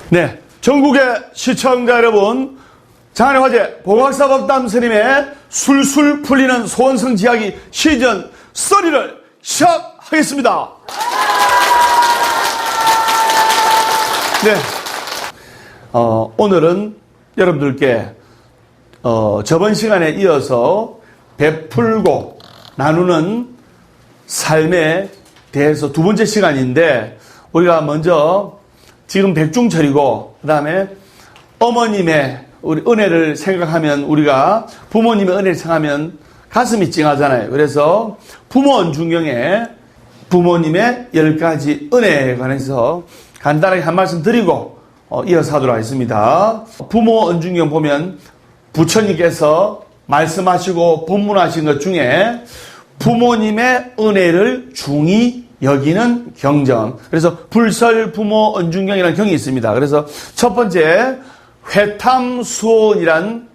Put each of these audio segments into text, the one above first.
네, 전국의 시청자 여러분, 장안의 화제 보각사법담 스님의 술술 풀리는 소원성 지하기 시즌 3를 시작하겠습니다. 네, 오늘은 여러분들께 저번 시간에 이어서 베풀고 나누는 삶에 대해서 두 번째 시간인데, 우리가 먼저 지금 백중철이고 그 다음에 어머님의 우리 은혜를 생각하면, 우리가 부모님의 은혜를 생각하면 가슴이 찡하잖아요. 그래서 부모 언중경에 부모님의 10가지 은혜에 관해서 간단하게 한 말씀 드리고 이어서 하도록 하겠습니다. 부모 언중경 보면 부처님께서 말씀하시고 본문하신 것 중에 부모님의 은혜를 중히 여기는 경전, 그래서 불설 부모 언중경이라는 경이 있습니다. 그래서 첫 번째 회탐수온이란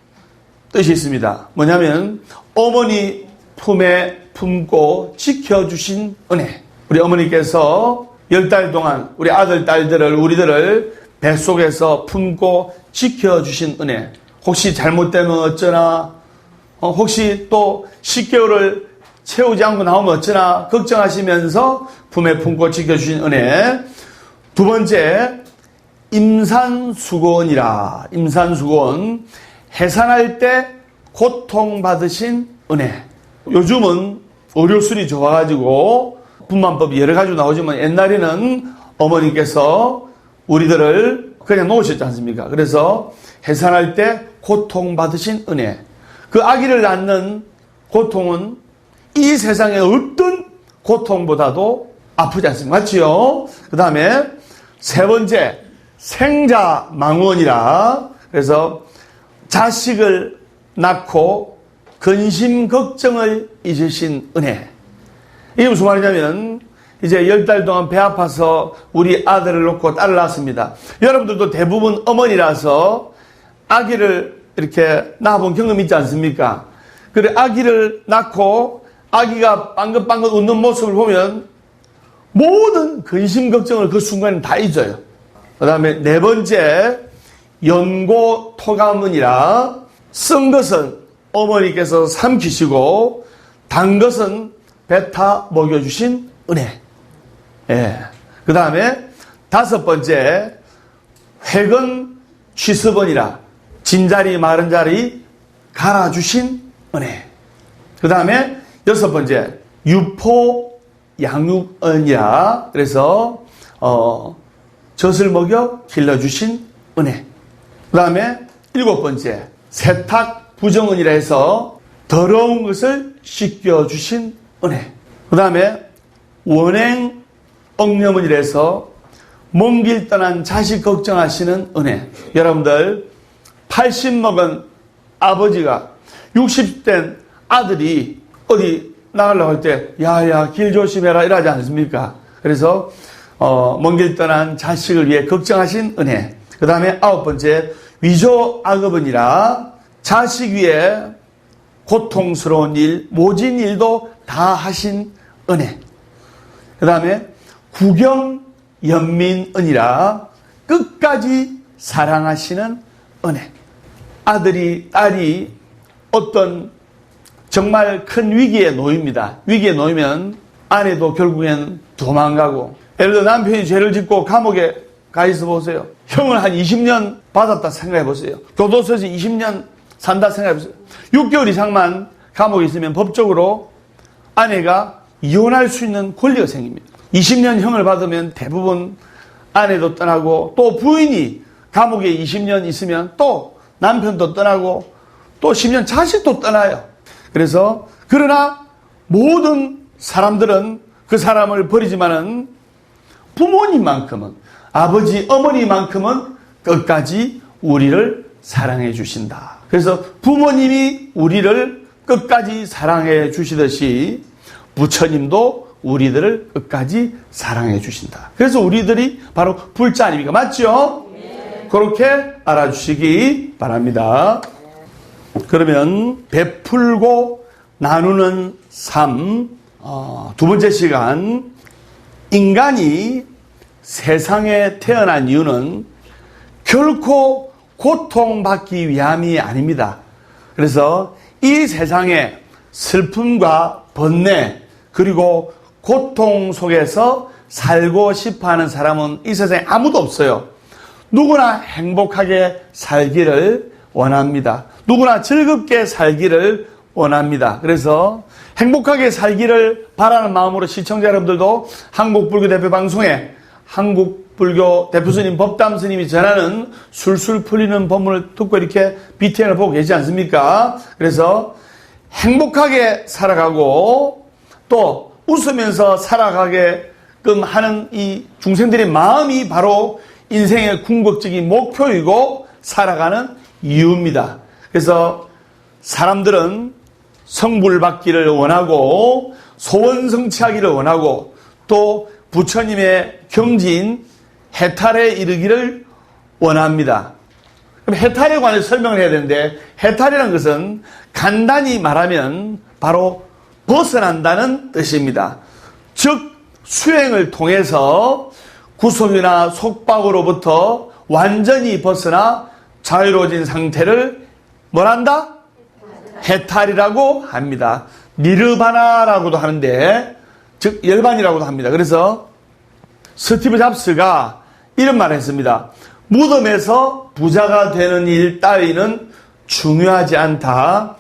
뜻이 있습니다. 뭐냐면 어머니 품에 품고 지켜주신 은혜. 우리 어머니께서 10달 동안 우리 아들 딸들을, 우리들을 뱃속에서 품고 지켜주신 은혜. 혹시 잘못되면 어쩌나, 혹시 또 10개월을 채우지 않고 나오면 어쩌나 걱정하시면서 품에 품고 지켜주신 은혜. 두 번째, 임산수고원이라. 임산수고원, 해산할 때 고통받으신 은혜. 요즘은 의료술이 좋아가지고 분만법이 여러 가지로 나오지만, 옛날에는 어머니께서 우리들을 그냥 놓으셨지 않습니까? 그래서 해산할 때 고통받으신 은혜. 그 아기를 낳는 고통은 이 세상의 어떤 고통보다도 아프지 않습니까? 맞지요? 그 다음에 세 번째, 생자망원이라. 그래서 자식을 낳고 근심 걱정을 잊으신 은혜. 이게 무슨 말이냐면, 이제 10달 동안 배 아파서 우리 아들을 놓고 딸을 낳았습니다. 여러분들도 대부분 어머니라서 아기를 이렇게 낳아본 경험 있지 않습니까? 그래, 아기를 낳고 아기가 빵긋빵긋 웃는 모습을 보면 모든 근심 걱정을 그 순간에 다 잊어요. 그 다음에 네 번째, 연고토감은이라. 쓴 것은 어머니께서 삼키시고 단 것은 뱉어 먹여주신 은혜. 예. 그 다음에 다섯 번째, 회근 취습원이라. 진자리 마른 자리 갈아주신 은혜. 그 다음에 여섯 번째, 유포 양육언이라. 그래서 젖을 먹여 길러주신 은혜. 그 다음에 일곱 번째, 세탁 부정은이라 해서 더러운 것을 씻겨주신 은혜. 그 다음에 원행 억념은이라 해서 먼 길 떠난 자식 걱정하시는 은혜. 여러분들 80 먹은 아버지가 60 된 아들이 어디 나가려고 할 때 야야 길 조심해라 이러지 않습니까? 그래서 먼 길 떠난 자식을 위해 걱정하신 은혜. 그 다음에 아홉 번째, 위조악업은이라. 자식 위에 고통스러운 일, 모진 일도 다 하신 은혜. 그 다음에 구경연민은이라. 끝까지 사랑하시는 은혜. 아들이, 딸이 어떤 정말 큰 위기에 놓입니다. 위기에 놓이면 아내도 결국엔 도망가고, 예를 들어 남편이 죄를 짓고 감옥에 가 있어 보세요. 형을 한 20년 받았다 생각해 보세요. 교도소에서 20년 산다 생각해 보세요. 6개월 이상만 감옥에 있으면 법적으로 아내가 이혼할 수 있는 권리가 생깁니다. 20년 형을 받으면 대부분 아내도 떠나고, 또 부인이 감옥에 20년 있으면 또 남편도 떠나고, 또 10년 자식도 떠나요. 그래서 그러나 모든 사람들은 그 사람을 버리지만은 부모님만큼은, 아버지 어머니만큼은 끝까지 우리를 사랑해 주신다. 그래서 부모님이 우리를 끝까지 사랑해 주시듯이 부처님도 우리들을 끝까지 사랑해 주신다. 그래서 우리들이 바로 불자 아닙니까? 맞죠? 네. 그렇게 알아주시기 바랍니다. 그러면 베풀고 나누는 삶, 두 번째 시간, 인간이 세상에 태어난 이유는 결코 고통받기 위함이 아닙니다. 그래서 이 세상에 슬픔과 번뇌 그리고 고통 속에서 살고 싶어하는 사람은 이 세상에 아무도 없어요. 누구나 행복하게 살기를 원합니다. 누구나 즐겁게 살기를 원합니다. 그래서 행복하게 살기를 바라는 마음으로 시청자 여러분들도 한국불교대표방송에 한국불교 대표스님 법담스님이 전하는 술술 풀리는 법문을 듣고 이렇게 BTN을 보고 계시지 않습니까? 그래서 행복하게 살아가고 또 웃으면서 살아가게끔 하는 이 중생들의 마음이 바로 인생의 궁극적인 목표이고 살아가는 이유입니다. 그래서 사람들은 성불 받기를 원하고 소원 성취하기를 원하고 또 부처님의 경지인 해탈에 이르기를 원합니다. 그럼 해탈에 관해서 설명을 해야 되는데 해탈이라는 것은 간단히 말하면 바로 벗어난다는 뜻입니다. 즉 수행을 통해서 구속이나 속박으로부터 완전히 벗어나 자유로워진 상태를 뭐란다? 해탈이라고 합니다. 니르바나라고도 하는데 즉 열반이라고도 합니다. 그래서 스티브 잡스가 이런 말을 했습니다. 무덤에서 부자가 되는 일 따위는 중요하지 않다.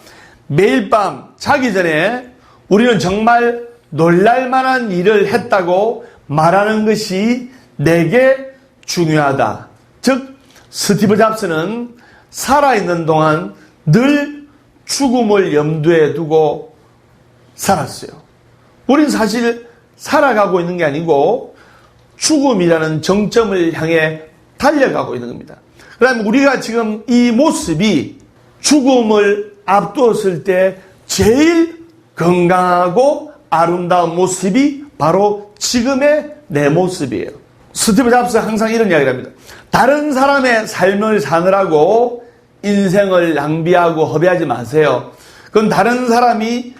매일 밤 자기 전에 우리는 정말 놀랄만한 일을 했다고 말하는 것이 내게 중요하다. 즉 스티브 잡스는 살아있는 동안 늘 죽음을 염두에 두고 살았어요. 우린 사실 살아가고 있는 게 아니고 죽음이라는 정점을 향해 달려가고 있는 겁니다. 그다음에 우리가 지금 이 모습이 죽음을 앞두었을 때 제일 건강하고 아름다운 모습이 바로 지금의 내 모습이에요. 스티브 잡스 항상 이런 이야기를 합니다. 다른 사람의 삶을 사느라고 인생을 낭비하고 허비하지 마세요. 그건 다른 사람이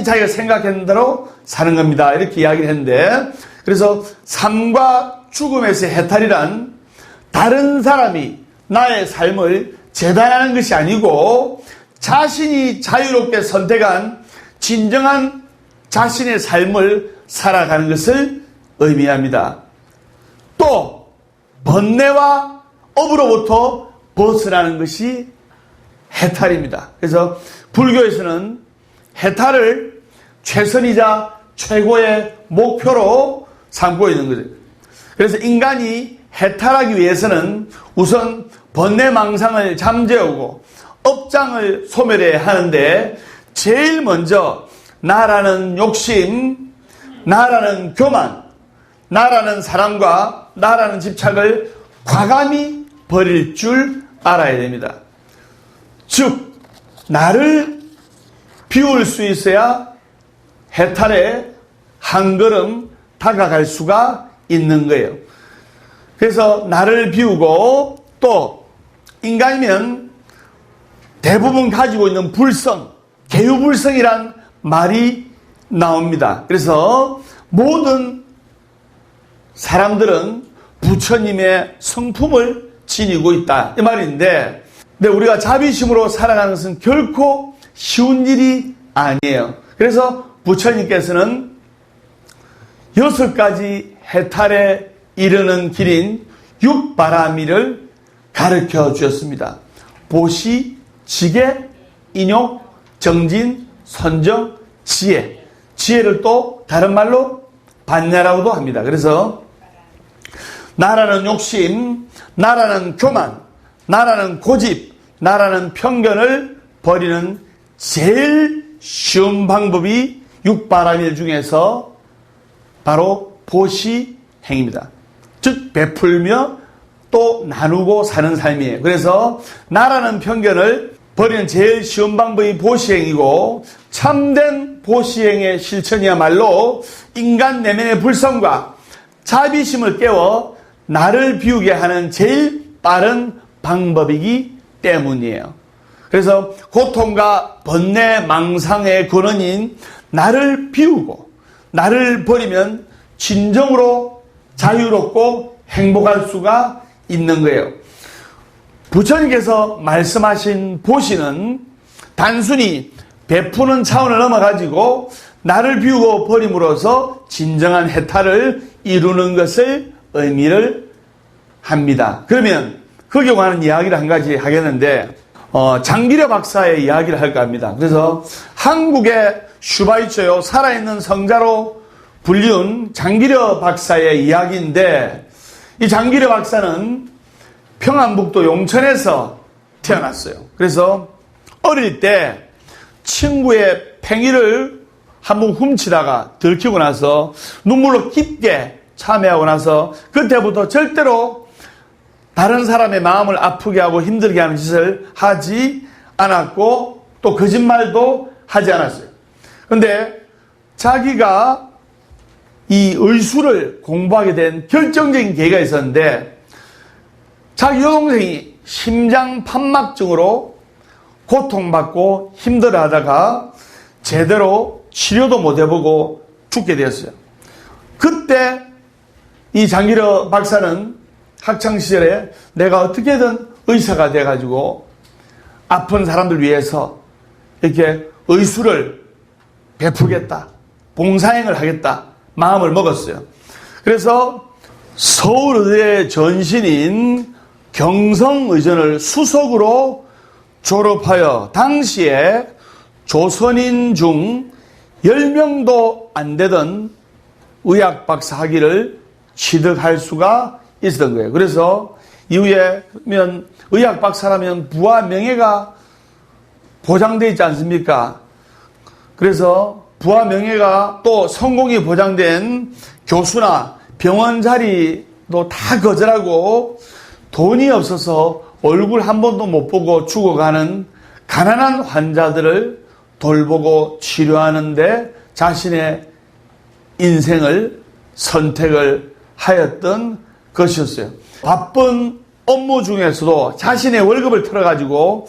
자기가 생각했는 대로 사는 겁니다. 이렇게 이야기를 했는데 그래서 삶과 죽음에서의 해탈이란 다른 사람이 나의 삶을 재단하는 것이 아니고 자신이 자유롭게 선택한 진정한 자신의 삶을 살아가는 것을 의미합니다. 또 번뇌와 업으로부터 벗어나는 것이 해탈입니다. 그래서 불교에서는 해탈을 최선이자 최고의 목표로 삼고 있는 거죠. 그래서 인간이 해탈하기 위해서는 우선 번뇌망상을 잠재우고 업장을 소멸해야 하는데 제일 먼저 나라는 욕심, 나라는 교만, 나라는 사랑과 나라는 집착을 과감히 버릴 줄 알아야 됩니다. 즉 나를 비울 수 있어야 해탈에 한 걸음 다가갈 수가 있는 거예요. 그래서 나를 비우고 또 인간이면 대부분 가지고 있는 불성, 개유불성이란 말이 나옵니다. 그래서 모든 사람들은 부처님의 성품을 지니고 있다 이 말인데 근데 우리가 자비심으로 살아가는 것은 결코 쉬운 일이 아니에요. 그래서 부처님께서는 6가지 해탈에 이르는 길인 육바라미를 가르쳐 주셨습니다. 보시, 지계, 인욕, 정진, 선정, 지혜. 지혜를 또 다른 말로 반야라고도 합니다. 그래서 나라는 욕심, 나라는 교만, 나라는 고집, 나라는 편견을 버리는 제일 쉬운 방법이 육바라밀 중에서 바로 보시행입니다. 즉 베풀며 또 나누고 사는 삶이에요. 그래서 나라는 편견을 버리는 제일 쉬운 방법이 보시행이고 참된 보시행의 실천이야말로 인간 내면의 불성과 자비심을 깨워 나를 비우게 하는 제일 빠른 방법이기 때문이에요. 그래서 고통과 번뇌, 망상의 근원인 나를 비우고 나를 버리면 진정으로 자유롭고 행복할 수가 있는 거예요. 부처님께서 말씀하신 보시는 단순히 베푸는 차원을 넘어가지고 나를 비우고 버림으로써 진정한 해탈을 이루는 것을 의미를 합니다. 그러면 거기에 관한 이야기를 한 가지 하겠는데 장기려 박사의 이야기를 할까 합니다. 그래서 한국의 슈바이처요 살아있는 성자로 불리운 장기려 박사의 이야기인데, 이 장기려 박사는 평안북도 용천에서 태어났어요. 그래서 어릴 때 친구의 팽이를 한번 훔치다가 들키고 나서 눈물로 깊게 참회하고 나서 그때부터 절대로 다른 사람의 마음을 아프게 하고 힘들게 하는 짓을 하지 않았고 또 거짓말도 하지 않았어요. 그런데 자기가 이 의술을 공부하게 된 결정적인 계기가 있었는데, 자기 여동생이 심장 판막증으로 고통받고 힘들어하다가 제대로 치료도 못 해보고 죽게 되었어요. 그때 이 장기려 박사는 학창시절에 내가 어떻게든 의사가 돼가지고 아픈 사람들 위해서 이렇게 의술을 베푸겠다, 봉사행을 하겠다 마음을 먹었어요. 그래서 서울의대 전신인 경성의전을 수석으로 졸업하여 당시에 조선인 중 10명도 안 되던 의학 박사 학위를 취득할 수가 있었던 거예요. 그래서 이후에 의학 박사라면 부와 명예가 보장되어 있지 않습니까? 그래서 부와 명예가 또 성공이 보장된 교수나 병원 자리도 다 거절하고 돈이 없어서 얼굴 한 번도 못 보고 죽어가는 가난한 환자들을 돌보고 치료하는데 자신의 인생을 선택을 하였던 것이었어요. 바쁜 업무 중에서도 자신의 월급을 털어가지고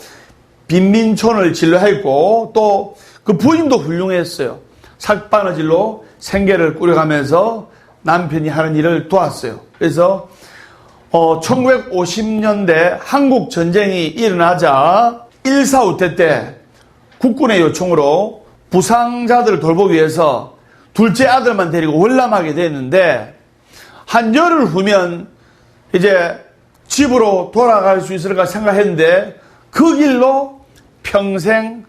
빈민촌을 진료했고 또 그 부인도 훌륭했어요. 삭바느질로 생계를 꾸려가면서 남편이 하는 일을 도왔어요. 그래서 1950년대 한국 전쟁이 일어나자 1.4 때 국군의 요청으로 부상자들을 돌보기 위해서 둘째 아들만 데리고 월남하게 됐는데, 한 열흘 후면 이제 집으로 돌아갈 수 있을까 생각했는데 그 길로 평생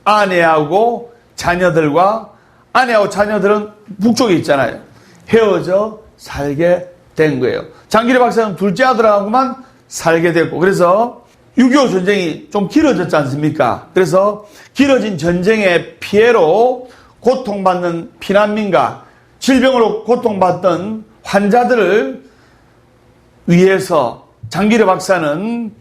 아내하고 자녀들과, 아내하고 자녀들은 북쪽에 있잖아요, 헤어져 살게 된 거예요. 장기려 박사는 둘째 아들하고만 살게 됐고, 그래서 6.25 전쟁이 좀 길어졌지 않습니까? 그래서 길어진 전쟁의 피해로 고통받는 피난민과 질병으로 고통받던 환자들을 위해서 장기려 박사는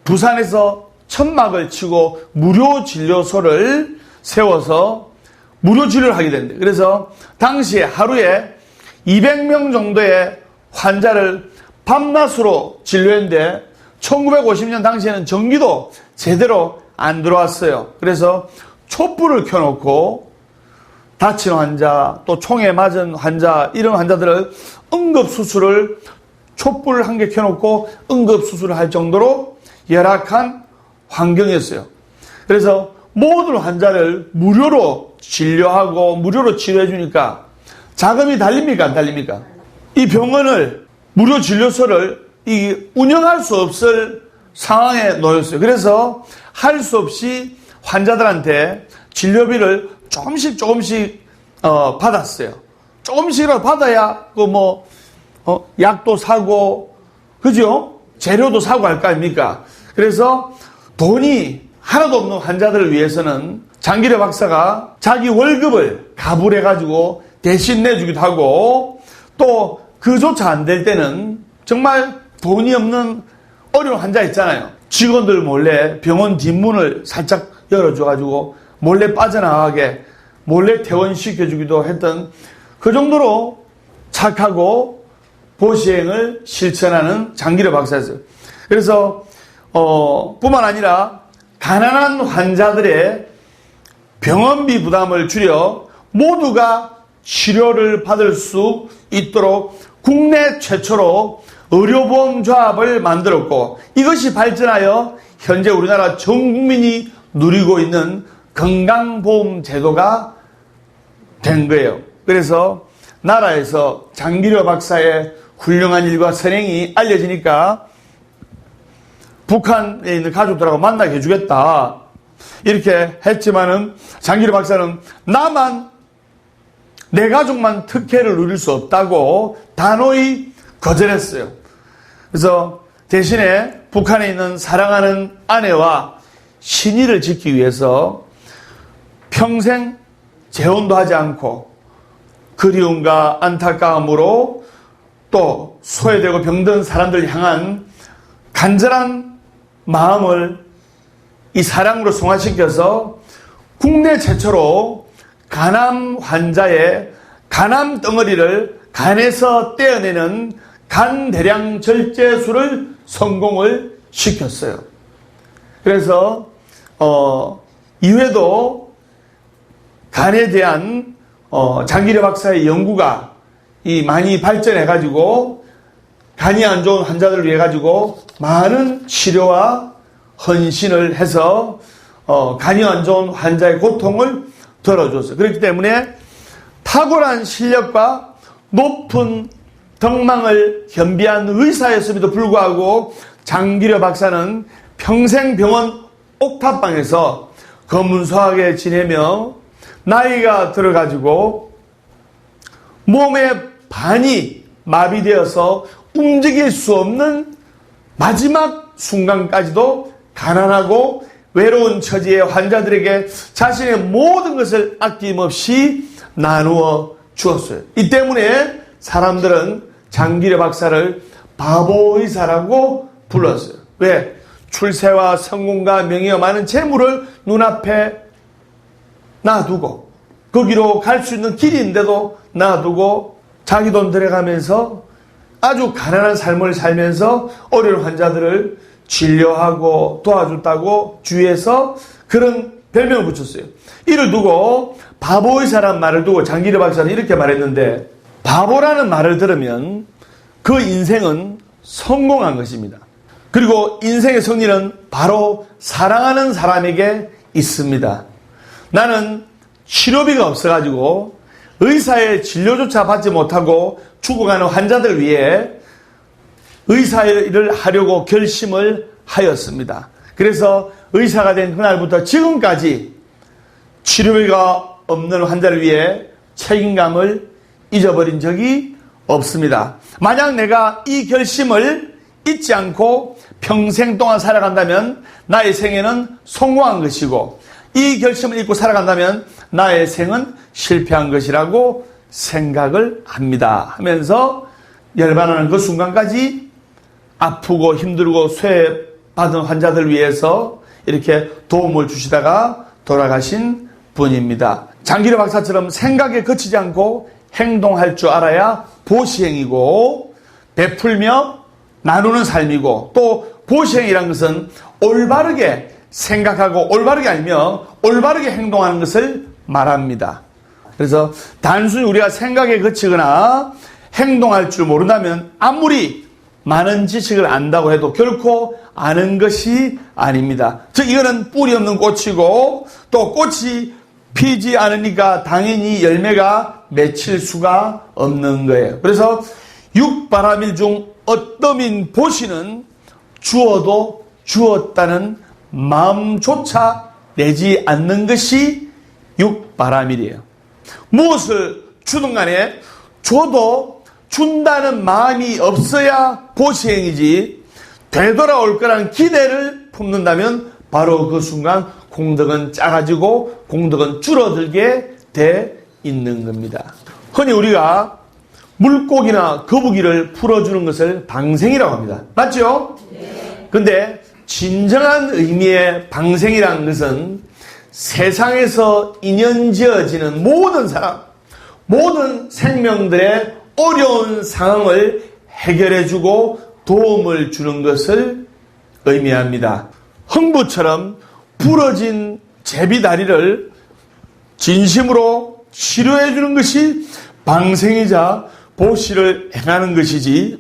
부산에서 천막을 치고 무료 진료소를 세워서 무료 치료를 하게 된대요. 그래서 당시에 하루에 200명 정도의 환자를 밤낮으로 진료했는데 1950년 당시에는 전기도 제대로 안 들어왔어요. 그래서 촛불을 켜놓고 다친 환자, 또 총에 맞은 환자, 이런 환자들을 응급수술을 촛불 한 개 켜놓고 응급수술을 할 정도로 열악한 환경이었어요. 그래서 모든 환자를 무료로 진료하고 무료로 치료해 주니까 자금이 달립니까 안 달립니까? 이 병원을, 무료 진료소를 운영할 수 없을 상황에 놓였어요. 그래서 할 수 없이 환자들한테 진료비를 조금씩 받았어요. 조금씩이라도 받아야 약도 사고, 그죠? 재료도 사고 할 거 아닙니까? 그래서 돈이 하나도 없는 환자들을 위해서는 장기려 박사가 자기 월급을 가불해가지고 대신 내주기도 하고, 또 그조차 안 될 때는 정말 돈이 없는 어려운 환자 있잖아요. 직원들 몰래 병원 뒷문을 살짝 열어줘가지고 몰래 빠져나가게 몰래 퇴원시켜주기도 했던, 그 정도로 착하고 보시행을 실천하는 장기려 박사였어요. 그래서 뿐만 아니라 가난한 환자들의 병원비 부담을 줄여 모두가 치료를 받을 수 있도록 국내 최초로 의료보험 조합을 만들었고, 이것이 발전하여 현재 우리나라 전 국민이 누리고 있는 건강보험 제도가 된 거예요. 그래서 나라에서 장기료 박사의 훌륭한 일과 선행이 알려지니까 북한에 있는 가족들하고 만나게 해주겠다 이렇게 했지만은 장기료 박사는 나만, 내 가족만 특혜를 누릴 수 없다고 단호히 거절했어요. 그래서 대신에 북한에 있는 사랑하는 아내와 신의를 지키기 위해서 평생 재혼도 하지 않고 그리움과 안타까움으로 또 소외되고 병든 사람들 향한 간절한 마음을 이 사랑으로 승화시켜서 국내 최초로 간암 환자의 간암 덩어리를 간에서 떼어내는 간대량 절제술을 성공을 시켰어요. 그래서 이후에도 간에 대한 장기료 박사의 연구가 많이 발전해가지고 간이 안 좋은 환자들을 위해 가지고 많은 치료와 헌신을 해서 간이 안 좋은 환자의 고통을 덜어줬어요. 그렇기 때문에 탁월한 실력과 높은 덕망을 겸비한 의사였음에도 불구하고 장기료 박사는 평생 병원 옥탑방에서 검은소하게 지내며 나이가 들어가지고 몸의 반이 마비되어서 움직일 수 없는 마지막 순간까지도 가난하고 외로운 처지의 환자들에게 자신의 모든 것을 아낌없이 나누어 주었어요. 이 때문에 사람들은 장기료 박사를 바보의사라고 불렀어요. 왜? 출세와 성공과 명예와 많은 재물을 눈앞에 놔두고 거기로 갈 수 있는 길인데도 놔두고 자기 돈 들여가면서 아주 가난한 삶을 살면서 어려운 환자들을 진료하고 도와줬다고 주위에서 그런 별명을 붙였어요. 이를 두고 바보의사란 말을 두고 장기료 박사는 이렇게 말했는데, 바보라는 말을 들으면 그 인생은 성공한 것입니다. 그리고 인생의 승리는 바로 사랑하는 사람에게 있습니다. 나는 치료비가 없어가지고 의사의 진료조차 받지 못하고 죽어가는 환자들 위해 의사 일을 하려고 결심을 하였습니다. 그래서 의사가 된 그날부터 지금까지 치료비가 없는 환자를 위해 책임감을 잊어버린 적이 없습니다. 만약 내가 이 결심을 잊지 않고 평생 동안 살아간다면 나의 생애는 성공한 것이고, 이 결심을 잊고 살아간다면 나의 생은 실패한 것이라고 생각을 합니다 하면서 열반하는 그 순간까지 아프고 힘들고 소외받은 환자들 위해서 이렇게 도움을 주시다가 돌아가신 분입니다. 장기료 박사처럼 생각에 그치지 않고 행동할 줄 알아야 보시행이고, 베풀며 나누는 삶이고, 또 보시행이라는 것은 올바르게 생각하고 올바르게 알며 올바르게 행동하는 것을 말합니다. 그래서 단순히 우리가 생각에 그치거나 행동할 줄 모른다면 아무리 많은 지식을 안다고 해도 결코 아는 것이 아닙니다. 즉 이거는 뿌리 없는 꽃이고, 또 꽃이 피지 않으니까 당연히 열매가 맺힐 수가 없는 거예요. 그래서 육바라밀 중 어떠민 보시는 주어도 주었다는 마음조차 내지 않는 것이 육바라밀이에요. 무엇을 주든 간에 줘도 준다는 마음이 없어야 보시행이지, 되돌아올 거라는 기대를 품는다면 바로 그 순간 공덕은 작아지고 공덕은 줄어들게 돼 있는 겁니다. 흔히 우리가 물고기나 거북이를 풀어주는 것을 방생이라고 합니다. 맞죠? 근데 진정한 의미의 방생이라는 것은 세상에서 인연지어지는 모든 사람, 모든 생명들의 어려운 상황을 해결해주고 도움을 주는 것을 의미합니다. 흥부처럼 부러진 제비다리를 진심으로 치료해주는 것이 방생이자 보시를 행하는 것이지,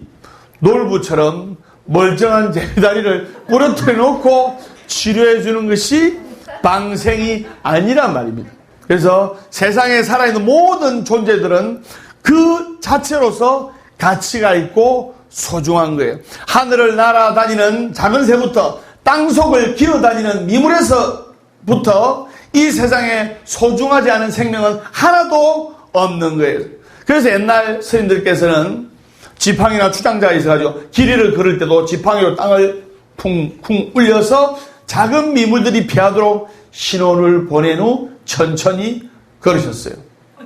놀부처럼 멀쩡한 제다리를 부러뜨려 놓고 치료해 주는 것이 방생이 아니란 말입니다. 그래서 세상에 살아있는 모든 존재들은 그 자체로서 가치가 있고 소중한 거예요. 하늘을 날아다니는 작은 새부터 땅속을 기어다니는 미물에서부터 이 세상에 소중하지 않은 생명은 하나도 없는 거예요. 그래서 옛날 스님들께서는 지팡이나 추장자가 있어가지고 길이를 걸을 때도 지팡이로 땅을 쿵쿵 울려서 작은 미물들이 피하도록 신호를 보낸 후 천천히 걸으셨어요.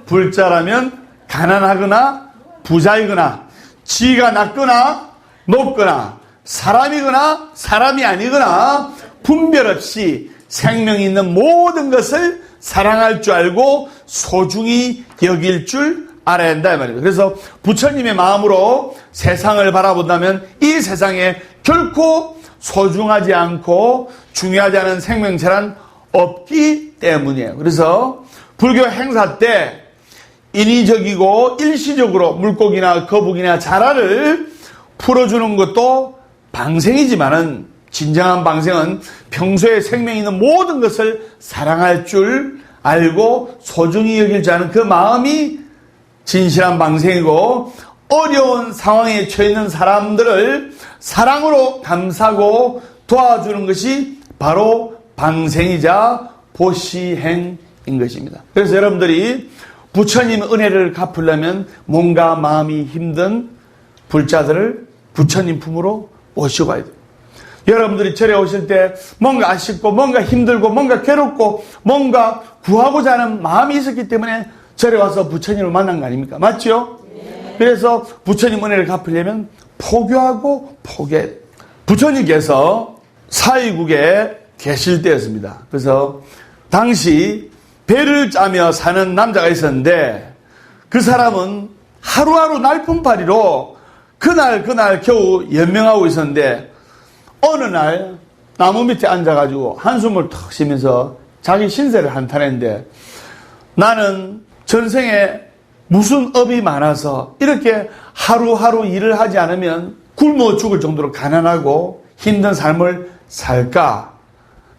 불자라면 가난하거나 부자이거나 지가 낮거나 높거나 사람이거나 사람이 아니거나 분별 없이 생명이 있는 모든 것을 사랑할 줄 알고 소중히 여길 줄 알아야 한다 이 말입니다. 그래서 부처님의 마음으로 세상을 바라본다면 이 세상에 결코 소중하지 않고 중요하지 않은 생명체란 없기 때문이에요. 그래서 불교 행사 때 인위적이고 일시적으로 물고기나 거북이나 자라를 풀어주는 것도 방생이지만은 진정한 방생은 평소에 생명이 있는 모든 것을 사랑할 줄 알고 소중히 여길 줄 아는 그 마음이 진실한 방생이고, 어려운 상황에 처해 있는 사람들을 사랑으로 감싸고 도와주는 것이 바로 방생이자 보시행인 것입니다. 그래서 여러분들이 부처님 은혜를 갚으려면 몸과 마음이 힘든 불자들을 부처님 품으로 모시고 가야 돼요. 여러분들이 절에 오실 때 뭔가 아쉽고 뭔가 힘들고 뭔가 괴롭고 뭔가 구하고자 하는 마음이 있었기 때문에 절에 와서 부처님을 만난 거 아닙니까? 맞죠? 네. 그래서 부처님 은혜를 갚으려면 포교하고 포기해야 돼요. 부처님께서 사위국에 계실 때였습니다. 그래서 당시 배를 짜며 사는 남자가 있었는데 그 사람은 하루하루 날품팔이로 그날 겨우 연명하고 있었는데 어느 날 나무 밑에 앉아가지고 한숨을 턱 쉬면서 자기 신세를 한탄했는데, 나는 전생에 무슨 업이 많아서 이렇게 하루하루 일을 하지 않으면 굶어 죽을 정도로 가난하고 힘든 삶을 살까?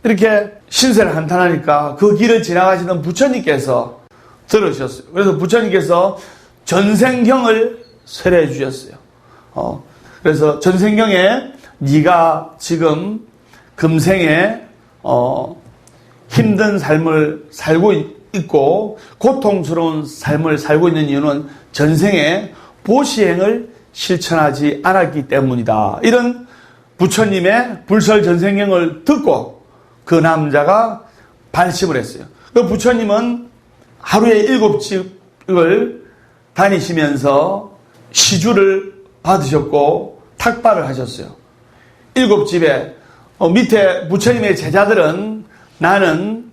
이렇게 신세를 한탄하니까 그 길을 지나가시던 부처님께서 들으셨어요. 그래서 부처님께서 전생경을 설해 주셨어요. 그래서 전생경에 네가 지금 금생에 힘든 삶을 살고 있고 고통스러운 삶을 살고 있는 이유는 전생에 보시행을 실천하지 않았기 때문이다. 이런 부처님의 불설 전생경을 듣고 그 남자가 발심을 했어요. 그 부처님은 하루에 7집을 다니시면서 시주를 받으셨고 탁발을 하셨어요. 7집에 밑에 부처님의 제자들은 나는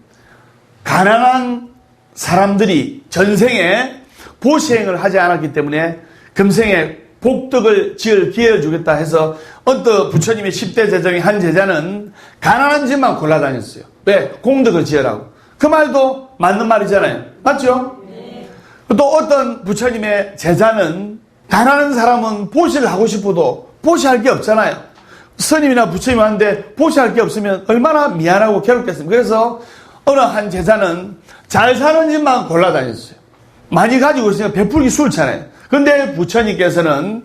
가난한 사람들이 전생에 보시행을 하지 않았기 때문에 금생에 복덕을 지을 기회를 주겠다 해서 어떤 부처님의 10대 제자 중에 한 제자는 가난한 집만 골라다녔어요. 왜? 공덕을 지으라고. 그 말도 맞는 말이잖아요. 맞죠? 네. 또 어떤 부처님의 제자는 가난한 사람은 보시를 하고 싶어도 보시할 게 없잖아요. 스님이나 부처님 하는데 보시할 게 없으면 얼마나 미안하고 괴롭겠습니까? 그래서 어느 한 제자는 잘 사는 집만 골라다녔어요. 많이 가지고 있으니까 베풀기 수월찮아요. 그런데 부처님께서는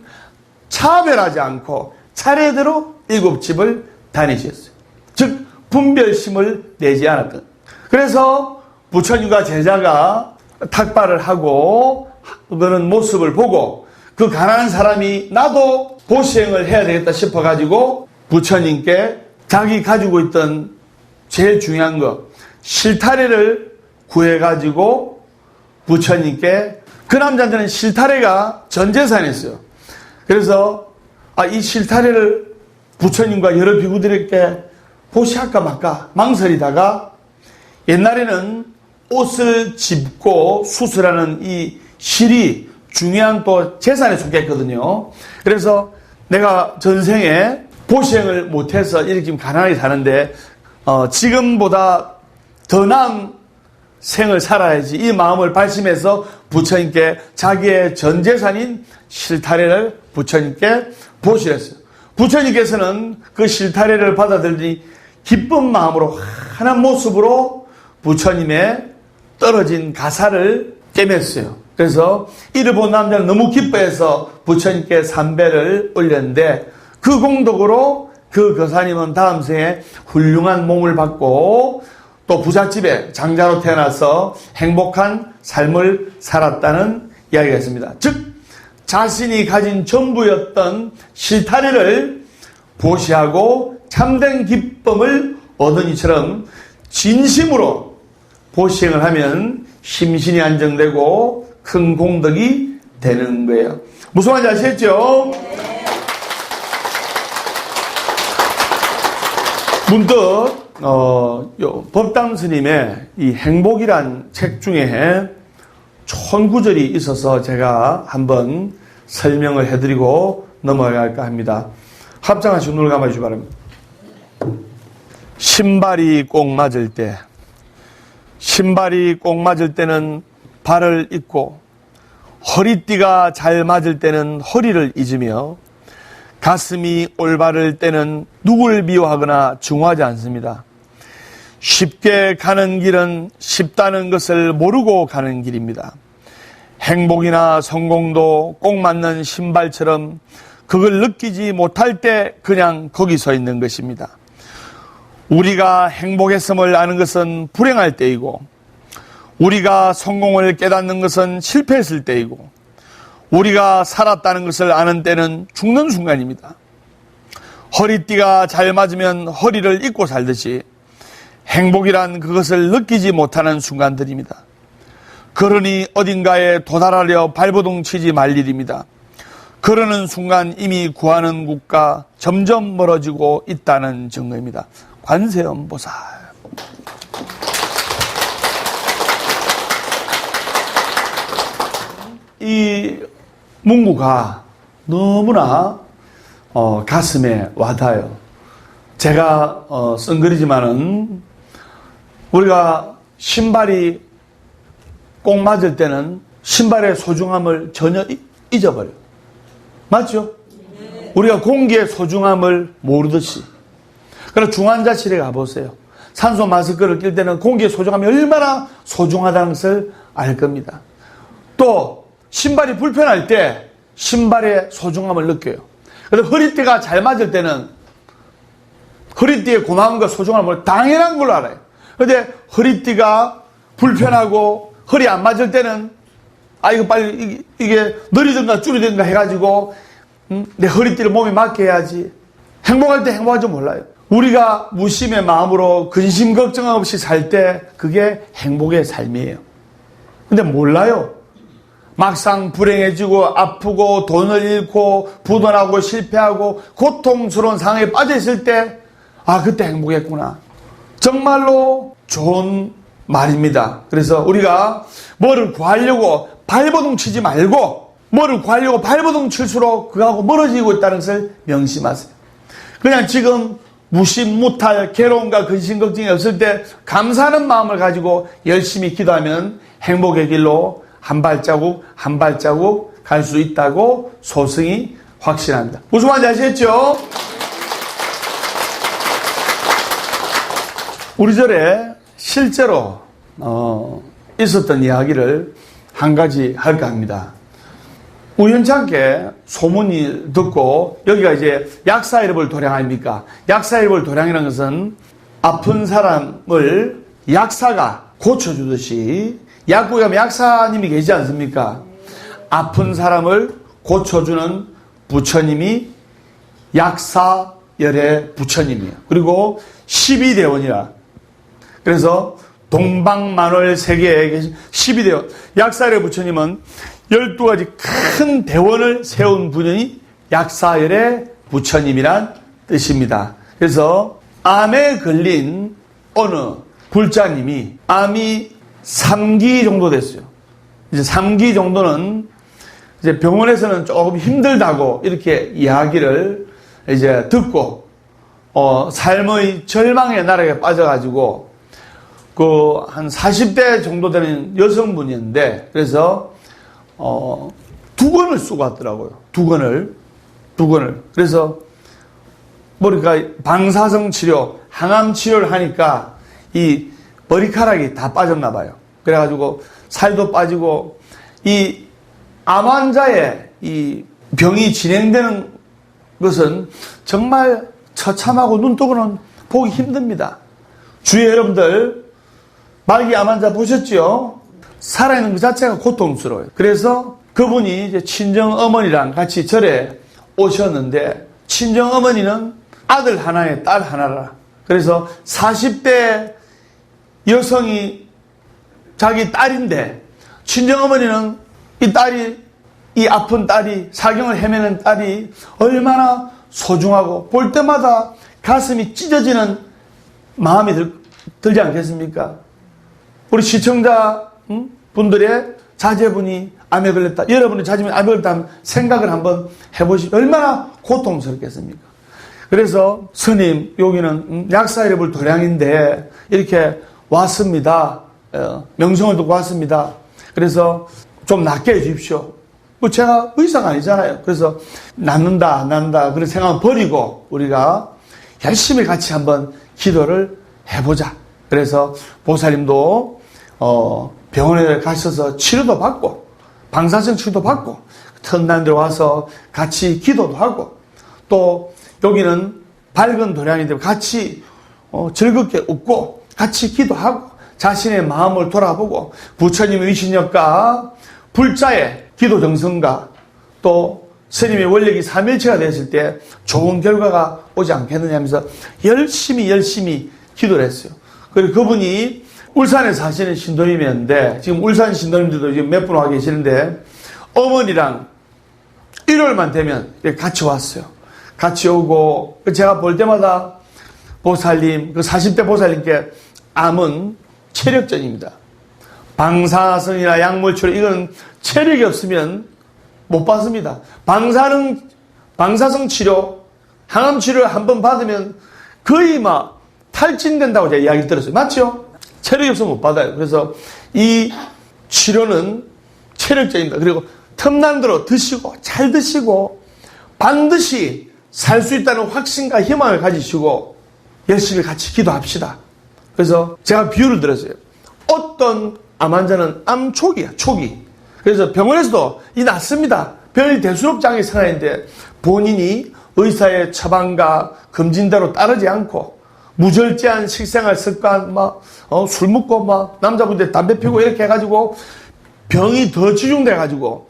차별하지 않고 차례대로 7집을 다니셨어요. 즉 분별심을 내지 않았던. 그래서 부처님과 제자가 탁발을 하고 그런 모습을 보고 그 가난한 사람이 나도 보시행을 해야 되겠다 싶어가지고 부처님께 자기 가지고 있던 제일 중요한 거 실타래를 구해가지고 부처님께, 그 남자한테는 실타래가 전 재산이었어요. 그래서 이 실타래를 부처님과 여러 비구들에게 보시할까 말까 망설이다가, 옛날에는 옷을 집고 수술하는 이 실이 중요한 또 재산에 속했거든요. 그래서 내가 전생에 보시행을 못해서 이렇게 가난하게 사는데 지금보다 더 나은 생을 살아야지 이 마음을 발심해서 부처님께 자기의 전 재산인 실타래를 부처님께 보시랬어요. 부처님께서는 그 실타래를 받아들이니 기쁜 마음으로 환한 모습으로 부처님의 떨어진 가사를 꿰맸어요. 그래서 이를 본 남자는 너무 기뻐해서 부처님께 삼배를 올렸는데 그 공덕으로 그 거사님은 다음 생에 훌륭한 몸을 받고 또 부잣집에 장자로 태어나서 행복한 삶을 살았다는 이야기가 있습니다. 즉 자신이 가진 전부였던 실타래를 보시하고 참된 기쁨을 얻은 이처럼 진심으로 보시행을 하면 심신이 안정되고 큰 공덕이 되는 거예요. 무슨 말인지 아시겠죠? 문득 법당 스님의 이 행복이란 책 중에 좋은 구절이 있어서 제가 한번 설명을 해드리고 넘어갈까 합니다. 합장하시고 눈을 감아주시기 바랍니다. 신발이 꼭 맞을 때는 발을 잊고 허리띠가 잘 맞을 때는 허리를 잊으며 가슴이 올바를 때는 누굴 미워하거나 중화하지 않습니다. 쉽게 가는 길은 쉽다는 것을 모르고 가는 길입니다. 행복이나 성공도 꼭 맞는 신발처럼 그걸 느끼지 못할 때 그냥 거기 서 있는 것입니다. 우리가 행복했음을 아는 것은 불행할 때이고 우리가 성공을 깨닫는 것은 실패했을 때이고 우리가 살았다는 것을 아는 때는 죽는 순간입니다. 허리띠가 잘 맞으면 허리를 잊고 살듯이 행복이란 그것을 느끼지 못하는 순간들입니다. 그러니 어딘가에 도달하려 발버둥 치지 말 일입니다. 그러는 순간 이미 구하는 곳과 점점 멀어지고 있다는 증거입니다. 관세음보살. 이 문구가 너무나 가슴에 와닿아요. 제가 쓴 글이지만은 우리가 신발이 꼭 맞을 때는 신발의 소중함을 전혀 잊어버려요. 맞죠? 우리가 공기의 소중함을 모르듯이. 그래서 중환자실에 가보세요. 산소 마스크를 낄 때는 공기의 소중함이 얼마나 소중하다는 것을 알 겁니다. 또 신발이 불편할 때 신발의 소중함을 느껴요. 그래서 허리띠가 잘 맞을 때는 허리띠의 고마움과 소중함을 당연한 걸로 알아요. 그런데 허리띠가 불편하고 허리 안 맞을 때는 이거 빨리 이게 느리든가 줄이든가 해가지고 내 허리띠를 몸에 맞게 해야지. 행복할 때 행복할 줄 몰라요. 우리가 무심의 마음으로 근심 걱정 없이 살 때 그게 행복의 삶이에요. 근데 몰라요. 막상 불행해지고 아프고 돈을 잃고 부도나고 실패하고 고통스러운 상황에 빠져있을 때 그때 행복했구나. 정말로 좋은 말입니다. 그래서 우리가 뭐를 구하려고 발버둥 치지 말고 뭐를 구하려고 발버둥 칠수록 그거하고 멀어지고 있다는 것을 명심하세요. 그냥 지금 무심무탈 괴로움과 근심 걱정이 없을 때 감사하는 마음을 가지고 열심히 기도하면 행복의 길로 한 발자국 한 발자국 갈 수 있다고 소승이 확신합니다. 무슨 말인지 아시겠죠? 우리 절에 실제로 있었던 이야기를 한 가지 할까 합니다. 우연찮게 소문이 듣고 여기가 이제 약사일볼 도량 아닙니까? 약사일볼 도량이라는 것은 아픈 사람을 약사가 고쳐주듯이 약국에 가면 약사님이 계시지 않습니까? 아픈 사람을 고쳐주는 부처님이 약사열의 부처님이에요. 그리고 12대원이라. 그래서 동방만월 세계에 계신 12대원. 약사열의 부처님은 12가지 큰 대원을 세운 분이 약사열의 부처님이란 뜻입니다. 그래서 암에 걸린 어느 불자님이 암이 3기 정도 됐어요. 이제 3기 정도는 이제 병원에서는 조금 힘들다고 이렇게 이야기를 이제 듣고 삶의 절망의 나락에 빠져가지고 한 40대 정도 되는 여성분이었는데, 그래서, 2권을 쓰고 왔더라고요. 2권을. 그래서, 그러니까 방사성 치료, 항암 치료를 하니까 이 머리카락이 다 빠졌나 봐요. 그래가지고 살도 빠지고, 이 암 환자의 이 병이 진행되는 것은 정말 처참하고 눈뜨고는 보기 힘듭니다. 주위에 여러분들, 말기 암 환자 보셨죠? 살아있는 그 자체가 고통스러워요. 그래서 그분이 이제 친정 어머니랑 같이 절에 오셨는데, 친정 어머니는 아들 하나에 딸 하나라. 그래서 40대 여성이 자기 딸인데, 친정 어머니는 이 아픈 딸이, 사경을 헤매는 딸이 얼마나 소중하고 볼 때마다 가슴이 찢어지는 마음이 들지 않겠습니까? 우리 시청자 분들의 자제분이 암에 걸렸다, 여러분의 자제분이 암에 걸렸다 하면 생각을 한번 해보시고 얼마나 고통스럽겠습니까? 그래서 스님, 여기는 약사이름을 도량인데 이렇게 왔습니다. 명성을 듣고 왔습니다. 그래서 좀 낫게 해주십시오. 제가 의사가 아니잖아요. 그래서 낫는다, 안 낫는다 그런 생각을 버리고 우리가 열심히 같이 한번 기도를 해보자. 그래서 보살님도 병원에 가셔서 치료도 받고 방사성 치료도 받고 틈난 데 와서 같이 기도도 하고, 또 여기는 밝은 도량인데 같이 즐겁게 웃고 같이 기도하고 자신의 마음을 돌아보고 부처님의 위신력과 불자의 기도 정성과 또 스님의 원력이 삼일체가 됐을 때 좋은 결과가 오지 않겠느냐 하면서 열심히 기도를 했어요. 그리고 그분이 울산에 사시는 신도님이었는데, 지금 울산 신도님들도 지금 몇 분 와 계시는데, 어머니랑 일요일만 되면 같이 왔어요. 같이 오고, 제가 볼 때마다 보살님, 그 40대 보살님께 암은 체력전입니다. 방사성이나 약물치료, 이건 체력이 없으면 못 받습니다. 방사성 치료, 항암 치료를 한번 받으면 거의 막 탈진된다고 제가 이야기 들었어요. 맞죠? 체력이 없으면 못 받아요. 그래서 이 치료는 체력적입니다. 그리고 틈난 대로 드시고 잘 드시고 반드시 살 수 있다는 확신과 희망을 가지시고 열심히 같이 기도합시다. 그래서 제가 비유를 들었어요. 어떤 암 환자는 암 초기야, 초기. 그래서 병원에서도 이 낫습니다. 별 대수롭지 않게 생각했는데 본인이 의사의 처방과 검진대로 따르지 않고 무절제한 식생활 습관, 술 먹고 남자분들 담배 피우고 이렇게 해가지고 병이 더 치중돼가지고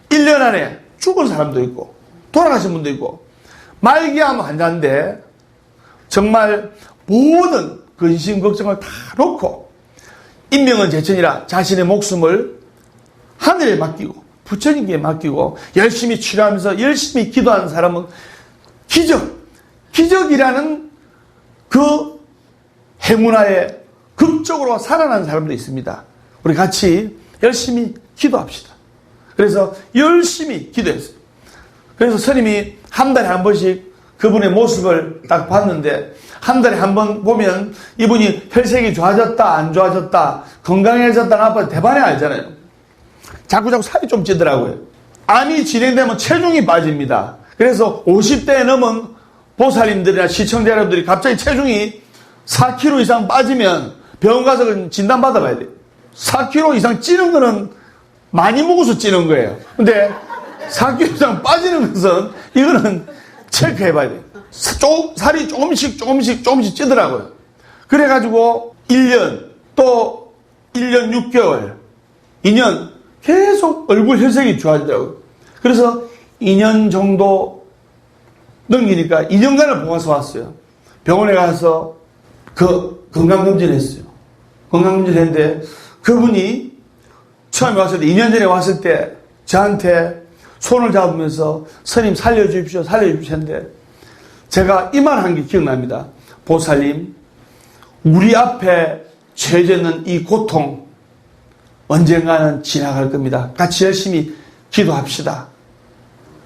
1년 안에 죽은 사람도 있고 돌아가신 분도 있고, 말기암 환자인데 정말 모든 근심 걱정을 다 놓고 인명은 제천이라 자신의 목숨을 하늘에 맡기고 부처님께 맡기고 열심히 치료하면서 열심히 기도하는 사람은 기적이라는 그 행운하에 극적으로 살아나는 사람도 있습니다. 우리 같이 열심히 기도합시다. 그래서 열심히 기도했어요. 그래서 스님이 한 달에 한 번씩 그분의 모습을 딱 봤는데, 한 달에 한 번 보면 이분이 혈색이 좋아졌다 안 좋아졌다, 건강해졌다 나빠졌다 대반에 알잖아요. 자꾸 살이 좀 찌더라고요. 암이 진행되면 체중이 빠집니다. 그래서 50대에 넘은 보살님들이나 시청자 여러분들이 갑자기 체중이 4kg 이상 빠지면 병원 가서 진단 받아봐야 돼요. 4kg 이상 찌는 거는 많이 먹어서 찌는 거예요. 근데 4kg 이상 빠지는 것은 이거는 체크해 봐야 돼요. 살이 조금씩 찌더라고요. 그래가지고 1년, 또 1년 6개월, 2년 계속 얼굴 혈색이 좋아지더라고요. 그래서 2년 정도 넘기니까 2년간을 보아서 왔어요. 병원에 가서 그 건강검진을 했어요. 건강검진을 했는데 그분이 처음에 왔을 때, 2년 전에 왔을 때 저한테 손을 잡으면서 스님 살려주십시오 했는데, 제가 이 말 한 게 기억납니다. 보살님, 우리 앞에 처해져 있는 이 고통 언젠가는 지나갈 겁니다. 같이 열심히 기도합시다.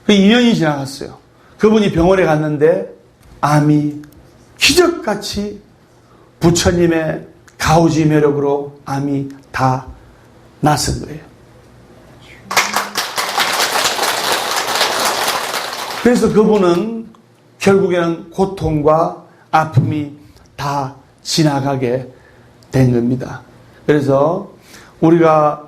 그 2년이 지나갔어요. 그분이 병원에 갔는데 암이 기적같이 부처님의 가오지 매력으로 암이 다 낫은 거예요. 그래서 그분은 결국에는 고통과 아픔이 다 지나가게 된 겁니다. 그래서 우리가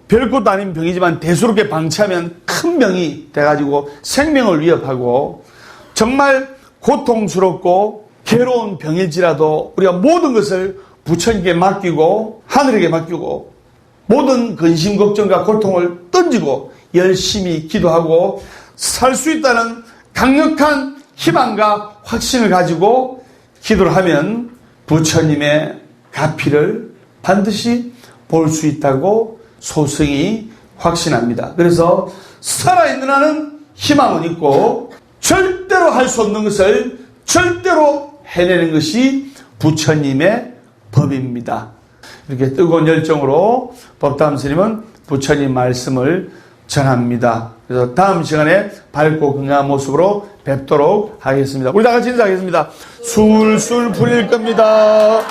별것도 아닌 병이지만 대수롭게 방치하면 큰 병이 돼가지고 생명을 위협하고 정말 고통스럽고 괴로운 병일지라도 우리가 모든 것을 부처님께 맡기고 하늘에게 맡기고 모든 근심 걱정과 고통을 던지고 열심히 기도하고 살 수 있다는 강력한 희망과 확신을 가지고 기도를 하면 부처님의 가피를 반드시 볼 수 있다고 소승이 확신합니다. 그래서 살아있는 한은 희망은 있고 절대로 할 수 없는 것을 절대로 해내는 것이 부처님의 법입니다. 이렇게 뜨거운 열정으로 법담 스님은 부처님 말씀을 전합니다. 그래서 다음 시간에 밝고 건강한 모습으로 뵙도록 하겠습니다. 우리 다 같이 인사하겠습니다. 술술 풀릴 겁니다.